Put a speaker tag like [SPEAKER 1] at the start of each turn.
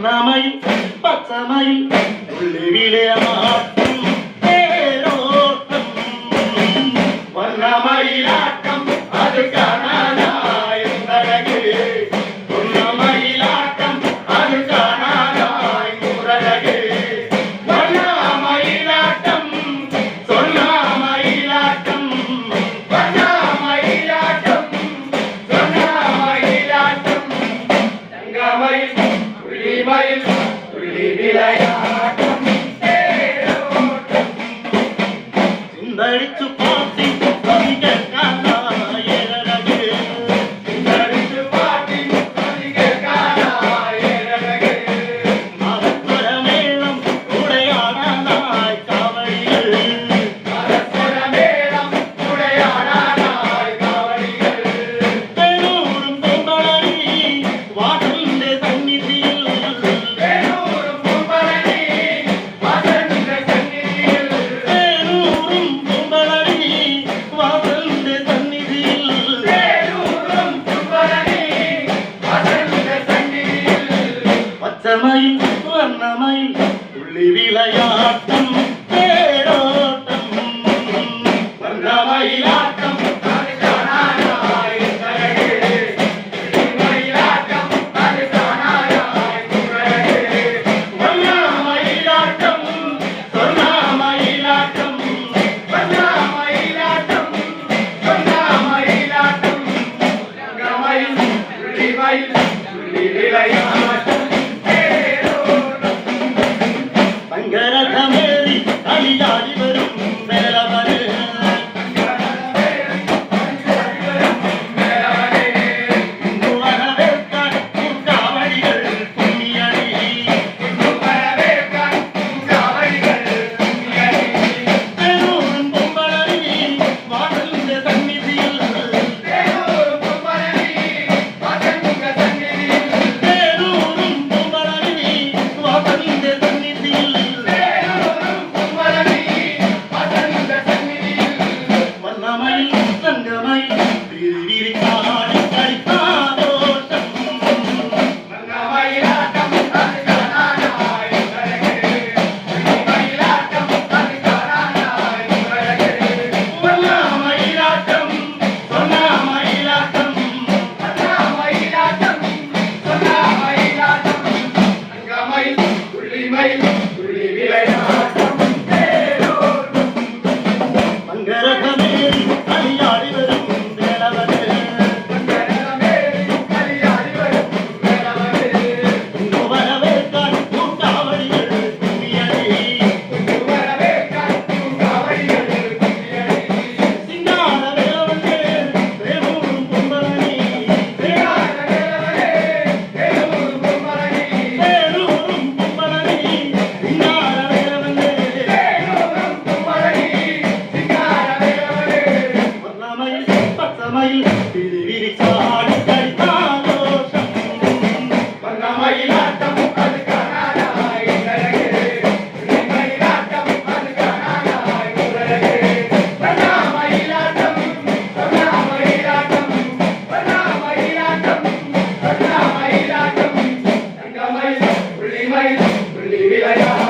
[SPEAKER 1] வண்ணமயில் பச்சமயில் உள்ளே விளையாட்டும் தேரோட்டம் வண்ணமயிலாட்டம் அது காணாதாய் அழகு வண்ணமயிலாட்டம் அது காணாதாய் முரழகு வண்ணமயிலாட்டம் சொன்னாமயிலாட்டம் வண்ணமயிலாட்டம் சொன்னாமயிலாட்டம் தங்கமயில் புள்ளிமயில் புள்ளி விளையாட்டம் தேரோட்டம் சிந்தடிச்சு பாட்டி கவிக காலாயழகு சிந்தடிச்சு பாட்டி கவிக காலாயழகு மரஸ்வர மேளம் உடையாடானாய் காவடிகள் மரஸ்வர மேளம் உடையாடானாய் காவடிகள் தேனூரும் பொங்கலரி வாசலிന്റെ സന്നിധിയിൽ தேனூரும் பொங்கலரி வாசலிന്റെ സന്നിധിയിൽ தேனூரும் பொங்கலரி வாசலிന്റെ സന്നിധിയിൽ தேனூரும் பொங்கலரி வாசலிന്റെ സന്നിധിയിൽ പച്ചമയിൽ വർണ്ണമയിൽ തുള്ളി വിളയാട്ടം തേരോട്ടം വർണ്ണമയിലാട്ടം അത് കാണാനായി തരകേ മയിലാട്ടം അത് കാണാനായി തുറകേ വർണ്ണമയിലാട്ടം സ്വർണ്ണമയിലാട്ടം വർണ്ണമയിലാട്ടം സ്വർണ്ണമയിലാട്ടം രംഗമയിൽ തുള്ളിമയിൽ തുള്ളി വിളയാട്ടം സങ്കരഥമേറി കളിയാടി വരും വേലവന് വരവേൽക്കാൻ പൂക്കാവടികൾ കുമ്മിയടി വരവേൽക്കാൻ പൂക്കാവടികൾ കുമ്മിയടി തേനൂരും പൊമ്പളരി വാസലിന്റെ സന്നിധിയിൽ തേനൂരും പൊമ്പളരി വാസലിന്റെ സന്നിധിയിൽ തേനൂരും പൊമ്പളരി വാസലിന്റെ സന്നിധിയിൽ വർണ്ണമയിൽ തങ്കമയിൽ വിരിവിരിക്കാടി കളിക്കാതോട്ടം വർണ്ണമയിലാട്ടം അത് കാണാനായി തരകേ മയിലാട്ടം അത് കാണാനായി തരകേ വർണ്ണമയിലാട്ടം സ്വർണ്ണമയിലാട്ടം വർണ്ണമയിലാട്ടം സ്വർണ്ണമയിലാട്ടം തങ്കമയിൽ തുള്ളിമയിൽ തുള്ളി വിളയാട്ടം മംഗരഥമേറി കളിയാടി വരും വേലവന് വരവേൽക്കാൻ പൂക്കാവടികൾ കുമ്മിയടി സിംഗാരവേലവന്റെ തേനൂരും പൊമ്പളരി തേനൂരും പൊമ്പളരി സിംഗാരവേലവന്റെ വർണ്ണമയിൽ പച്ചമയിൽ വിരിവിരിച്ചാടി കളിക്കാതോഷം വർണ്ണമയിലാട്ടം അത് കാണാനായി തരകേ മയിലാട്ടം അത് കാണാനായി തുറകേ വർണ്ണമയിലാട്ടം വർണ്ണമയിലാട്ടം വർണ്ണമയിലാട്ടം വർണ്ണമയിലാട്ടം തങ്കമയിൽ പുള്ളിമയിൽ പുള്ളി വിളയാട്ടം